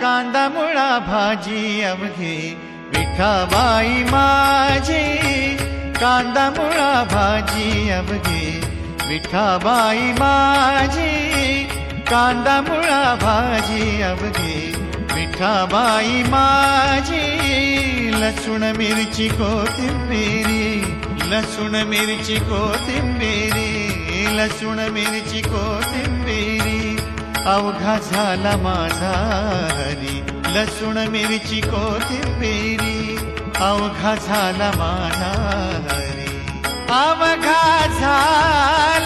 कांदा मुळा भाजी अवघे विठाबाई माझी, कांदा मुळा भाजी अवघे विठाबाई माझी, कांदा मुळा भाजी अवघे विठाबाई माझी. लसूण मिरची कोथिंबिरी, लसूण मिरची कोथिंबिरी, लसूण मिरची कोथिंबिरी अवघा झाला माझा हरी. लसूण मिरची कोथिंबिरी अवघा झाला माझा हरी, अवघा झाला